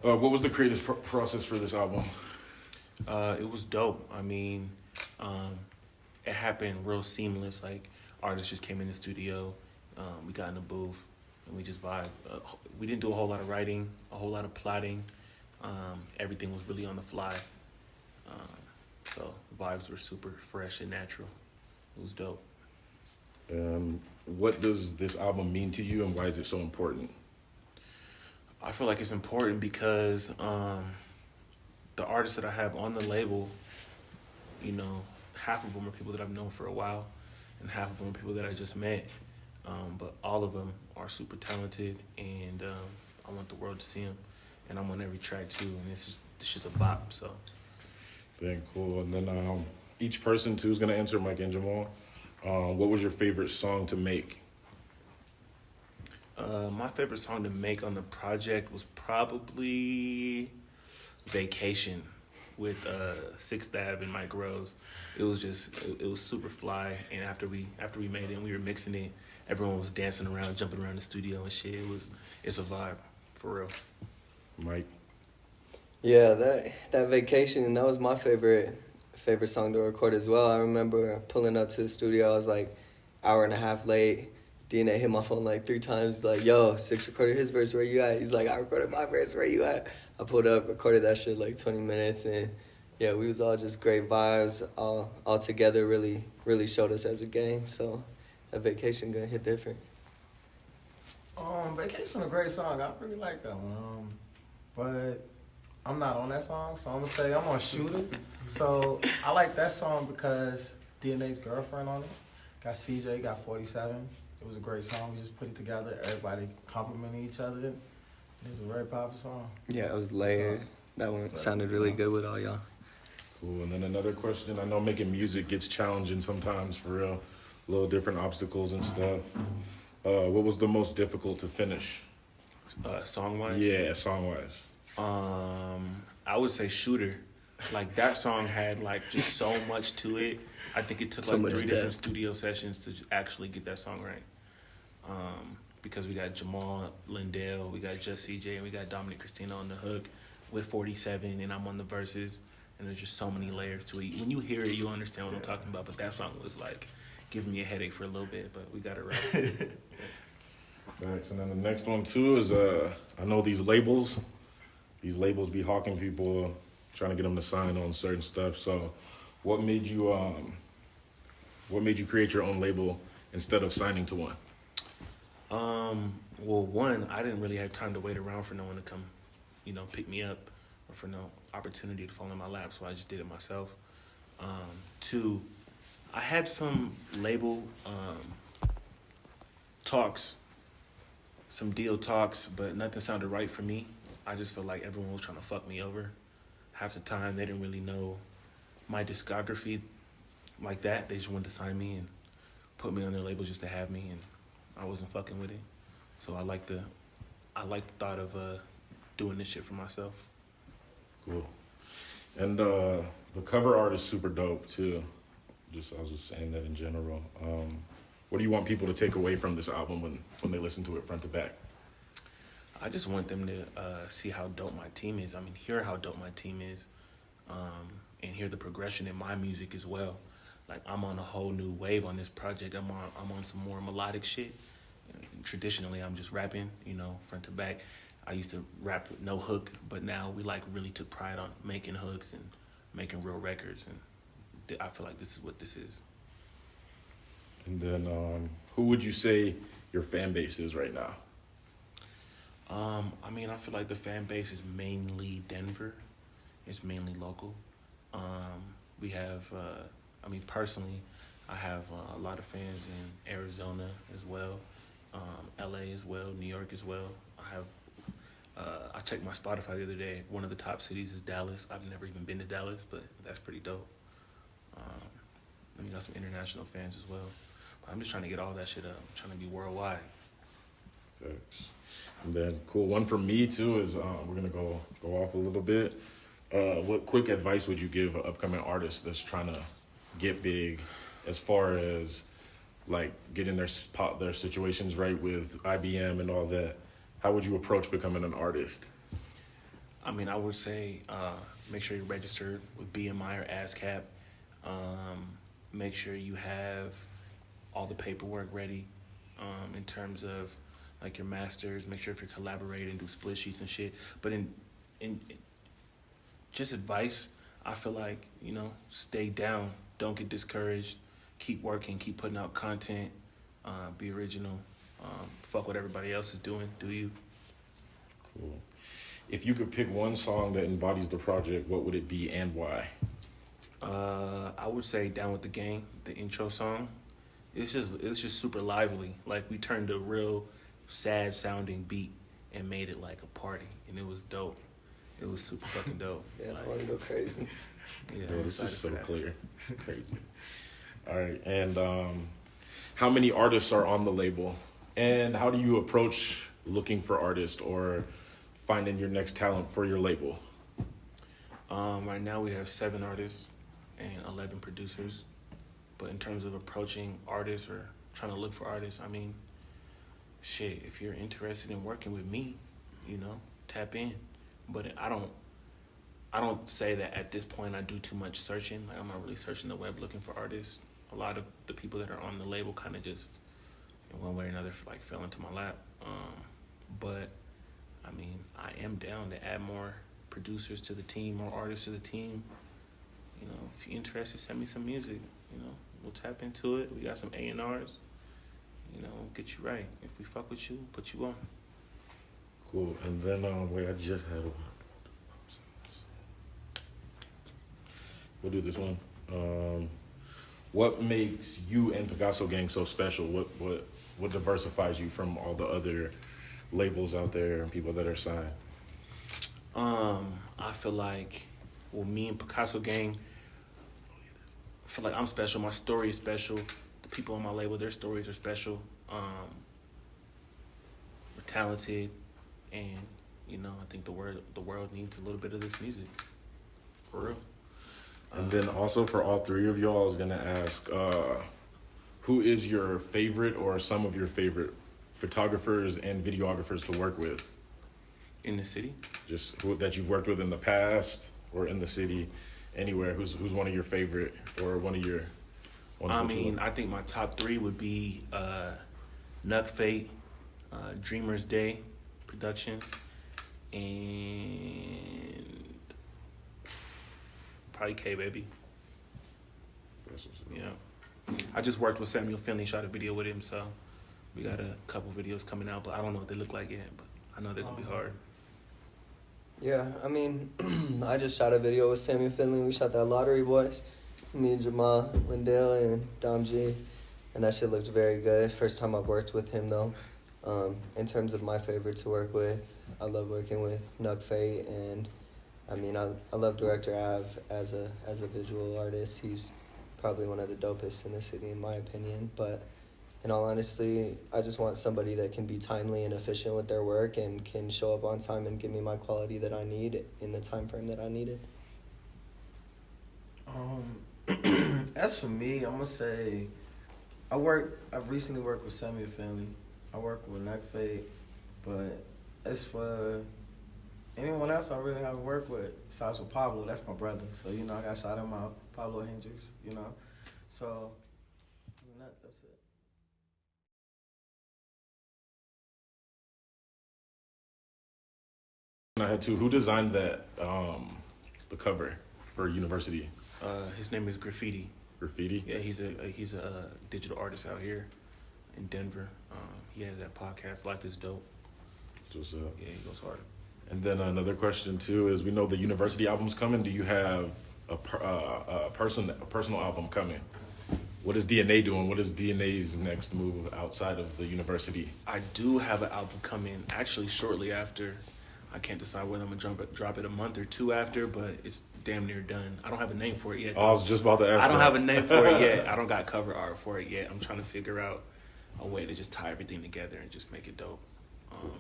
What was the creative process for this album? It was dope. I mean, um, it happened real seamless. Like artists just came in the studio, we got in the booth, and we just vibed. We didn't do a whole lot of writing, a whole lot of plotting. Everything was really on the fly. Um, so vibes were super fresh and natural. It was dope. What does this album mean to you, and why is it so important? I feel like it's important because the artists that I have on the label, you know, half of them are people that I've known for a while, and half of them are people that I just met. But all of them are super talented, and I want the world to see them. And I'm on every track too, and this is a bop. So Dang, cool. And then each person too is gonna answer, Mike and Jamal. What was your favorite song to make? my favorite song to make on the project was probably "Vacation" with Sixth Ave and Mike Rose. It was super fly, and after we made it and we were mixing it, everyone was dancing around, jumping around the studio and shit. It's a vibe for real. Mike. Yeah, that vacation, that was my favorite song to record as well. I remember pulling up to the studio. I was like hour and a half late. DNA hit my phone like 3 times. He's like, "Yo, Six recorded his verse. Where you at?" He's like, "I recorded my verse. Where you at?" I pulled up, recorded that shit like 20 minutes, and yeah, we was all just great vibes. All together, really showed us as a gang. So that vacation gonna hit different. Vacation a great song. I really like that one. But I'm not on that song, so I'm gonna say I'm on Shooter. So I like that song because DNA's girlfriend on it. Got CJ, got 47. It was a great song. We just put it together. Everybody complimenting each other. It was a very powerful song. Yeah, it was layered. That one sounded really good with all y'all. Cool. And then another question. I know making music gets challenging sometimes, for real. A little different obstacles and stuff. What was the most difficult to finish? Song wise, Yeah, song wise. I would say Shooter. Like that song had like just so much to it. I think it took So like much 3 different depth. studio sessions to actually get that song right. Because we got Jamal Lindell, we got Just CJ, and we got Dominic Christina on the hook with 47, and I'm on the verses, and there's just so many layers to it. When you hear it, you understand what I'm talking about, but that song was like giving me a headache for a little bit, but we got it right. Thanks. And then the next one too is I know these labels be hawking people, trying to get them to sign on certain stuff. So what made you create your own label instead of signing to one? Well, one, I didn't really have time to wait around for no one to come, pick me up, or for no opportunity to fall in my lap, so I just did it myself. Two, I had some label talks, some deal talks, but nothing sounded right for me. I just felt like everyone was trying to fuck me over. Half the time, they didn't really know my discography like that. They just wanted to sign me and put me on their label just to have me, and I wasn't fucking with it. So I like the thought of doing this shit for myself. Cool. And the cover art is super dope too. I was just saying that in general. What do you want people to take away from this album when they listen to it front to back? I just want them to see how dope my team is. I mean, hear how dope my team is, and hear the progression in my music as well. Like I'm on a whole new wave on this project. I'm on some more melodic shit. Traditionally, I'm just rapping, front to back. I used to rap with no hook, but now we like really took pride on making hooks and making real records, and I feel like this is what this is. And then who would you say your fan base is right now? I mean, I feel like the fan base is mainly Denver. It's mainly local. We have, personally, I have a lot of fans in Arizona as well, LA as well, New York as well. I checked my Spotify the other day. One of the top cities is Dallas. I've never even been to Dallas, but that's pretty dope. And we got some international fans as well. But I'm just trying to get all that shit up. I'm trying to be worldwide. Thanks. And then cool one for me too is we're gonna go off a little bit. What quick advice would you give an upcoming artist that's trying to get big, as far as like getting their situations right with IBM and all that? How would you approach becoming an artist? I mean, I would say make sure you're registered with BMI or ASCAP. Make sure you have all the paperwork ready in terms of like your masters. Make sure if you're collaborating, do split sheets and shit. But in just advice, I feel like, stay down. Don't get discouraged. Keep working. Keep putting out content. Be original. Fuck what everybody else is doing. Do you? Cool. If you could pick one song that embodies the project, what would it be and why? I would say "Down with the Gang," the intro song. It's just super lively. Like, we turned a real sad sounding beat and made it like a party, and it was dope. It was super fucking dope. Yeah, like, I want to go crazy. Yeah, Bro, I'm this is excited so for that. clear. Crazy. All right. And how many artists are on the label? And how do you approach looking for artists or finding your next talent for your label? Right now we have 7 artists and 11 producers. But in terms of approaching artists or trying to look for artists, I mean, shit, if you're interested in working with me, tap in. But I don't say that at this point I do too much searching. Like, I'm not really searching the web looking for artists. A lot of the people that are on the label kind of just, in one way or another, like, fell into my lap. But I mean, I am down to add more producers to the team, more artists to the team. If you're interested, send me some music. We'll tap into it. We got some A&Rs. Get you right. If we fuck with you, put you on. Cool. And then, wait, I just had one. We'll do this one. What makes you and Picasso Gang so special? What diversifies you from all the other labels out there and people that are signed? I feel like, me and Picasso Gang, I feel like I'm special. My story is special. The people on my label, their stories are special. We're talented, and I think the world needs a little bit of this music. For real. And then also for all three of y'all, I was gonna ask, who is your favorite or some of your favorite photographers and videographers to work with? In the city? Just who that you've worked with in the past or in the city, anywhere. Who's one of your favorite or one of your? I think my top 3 would be Nuck Fate, Dreamers Day Productions, and probably K Baby. Yeah. I just worked with Samuel Finley, shot a video with him, so we got a couple videos coming out, but I don't know what they look like yet, but I know they're gonna be hard. Yeah, I mean, I just shot a video with Samuel Finley. We shot that Lottery Boys. Me, Jamal, Lindell, and Dom G. And that shit looked very good. First time I've worked with him, though. In terms of my favorite to work with, I love working with Nuck Fate. And, I mean, I love Director Av as a visual artist. He's probably one of the dopest in the city, in my opinion. But in all honesty, I just want somebody that can be timely and efficient with their work and can show up on time and give me my quality that I need in the time frame that I need it. As for me, I'm gonna say I've recently worked with Samuel Finley. I work with Nuck Fate, but as for anyone else I really haven't worked with, besides with Pablo, that's my brother. So I gotta shout him out, Pablo Hendricks. So that's it. I had two. Who designed that? The cover for University. His name is Graffiti. Graffiti. Yeah, he's a digital artist out here in Denver. He has that podcast, Life is Dope. What's up? Yeah, he goes hard. And then another question too is, we know the University album's coming. Do you have a personal album coming? What is DNA doing? What is DNA's next move outside of the University? I do have an album coming actually shortly after. I can't decide whether I'm gonna drop it a month or 2 after, but it's damn near done. I don't have a name for it yet. I was just about to ask. I don't have a name for it yet. I don't got cover art for it yet. I'm trying to figure out a way to just tie everything together and just make it dope.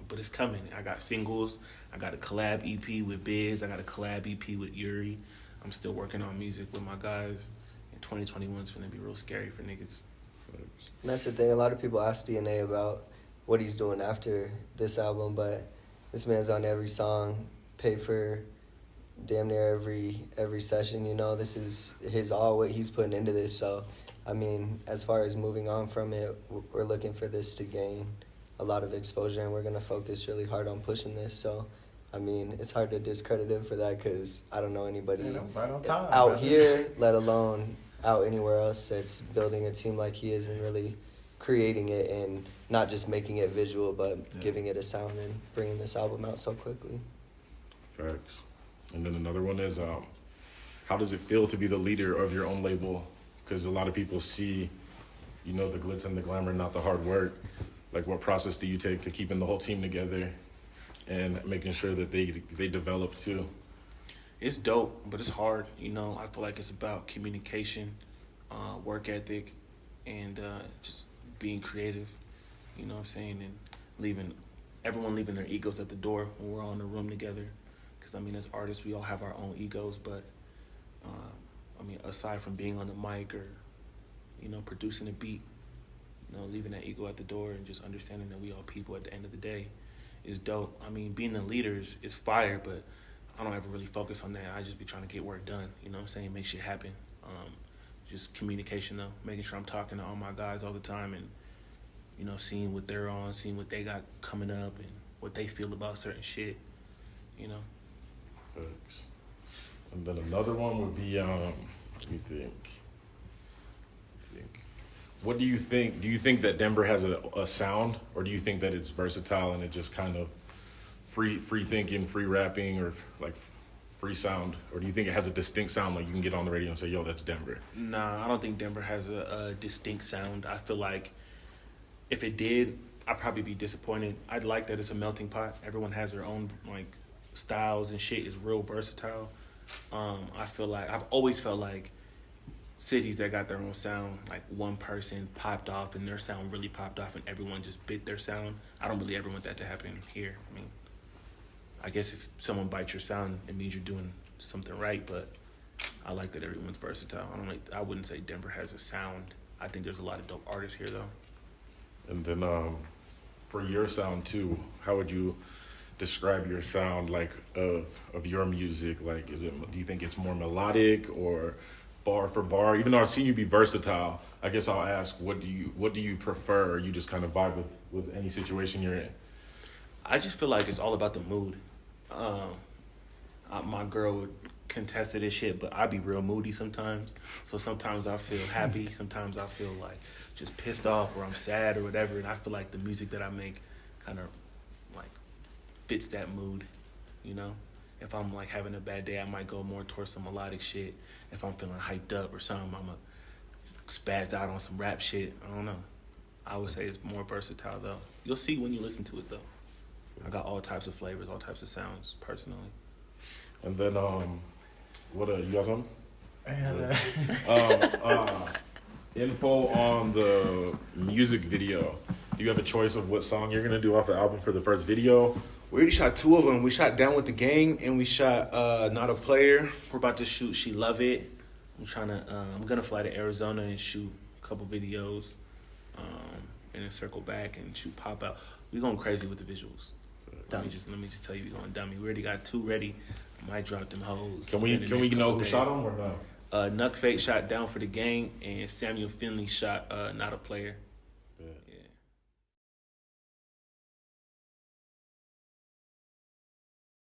But it's coming. I got singles. I got a collab EP with Biz. I got a collab EP with Yuri. I'm still working on music with my guys. And 2021 is gonna be real scary for niggas. And that's the thing. A lot of people ask DNA about what he's doing after this album, but this man's on every song, pay for damn near every session. You know, this is his all what he's putting into this. So, I mean, as far as moving on from it, we're looking for this to gain a lot of exposure, and we're gonna focus really hard on pushing this. So, I mean, it's hard to discredit him for that because I don't know anybody right on time, out brother. here, let alone out anywhere else, that's building a team like he is and really creating it and not just making it visual, but giving it a sound and bringing this album out so quickly. Facts. And then another one is, how does it feel to be the leader of your own label? Because a lot of people see, you know, the glitz and the glamour, not the hard work. Like, what process do you take to keeping the whole team together and making sure that they develop too? It's dope, but it's hard. You know, I feel like it's about communication, work ethic, and just being creative. You know what I'm saying? And everyone leaving their egos at the door when we're all in the room together. Because, I mean, as artists, we all have our own egos, but, I mean, aside from being on the mic or, you know, producing a beat, you know, leaving that ego at the door and just understanding that we all people at the end of the day is dope. I mean, being the leaders is fire, but I don't ever really focus on that. I just be trying to get work done, you know what I'm saying, make shit happen. Just communication, though, making sure I'm talking to all my guys all the time and, you know, seeing what they're on, seeing what they got coming up and what they feel about certain shit, you know. Thanks. And then another one would be, let me think. What do you think? Do you think that Denver has a sound, or do you think that it's versatile and it just kind of free thinking, free rapping, or like free sound? Or do you think it has a distinct sound, like you can get on the radio and say, yo, that's Denver? Nah, I don't think Denver has a distinct sound. I feel like if it did, I'd probably be disappointed. I'd like that it's a melting pot. Everyone has their own, like, styles and shit is real versatile. I feel like, I've always felt like cities that got their own sound, like one person popped off and their sound really popped off and everyone just bit their sound. I don't really ever want that to happen here. I mean, I guess if someone bites your sound, it means you're doing something right, but I like that everyone's versatile. I wouldn't say Denver has a sound. I think there's a lot of dope artists here, though. And then for your sound too, how would you describe your sound, like, of your music? Like, do you think it's more melodic or bar for bar? Even though I've seen you be versatile, I guess I'll ask, what do you prefer? Or you just kind of vibe with any situation you're in? I just feel like it's all about the mood. My girl would contest to this shit, but I be real moody sometimes. So sometimes I feel happy, sometimes I feel like just pissed off or I'm sad or whatever. And I feel like the music that I make kind of like fits that mood, you know? If I'm like having a bad day, I might go more towards some melodic shit. If I'm feeling hyped up or something, I'ma spaz out on some rap shit. I don't know. I would say it's more versatile though. You'll see when you listen to it though. I got all types of flavors, all types of sounds personally. And then you got something? And, Info on the music video. Do you have a choice of what song you're gonna do off the album for the first video? We already shot 2 of them. We shot Down with the Gang and we shot Not a Player. We're about to shoot She Love It. I'm gonna fly to Arizona and shoot a couple videos, and then circle back and shoot Pop Out. We going crazy with the visuals. Let me just tell you, we going dummy. We already got 2 ready. Might drop them hoes. Can we know who shot them or no? Nuck Fake shot Down for the Gang and Samuel Finley shot Not a Player.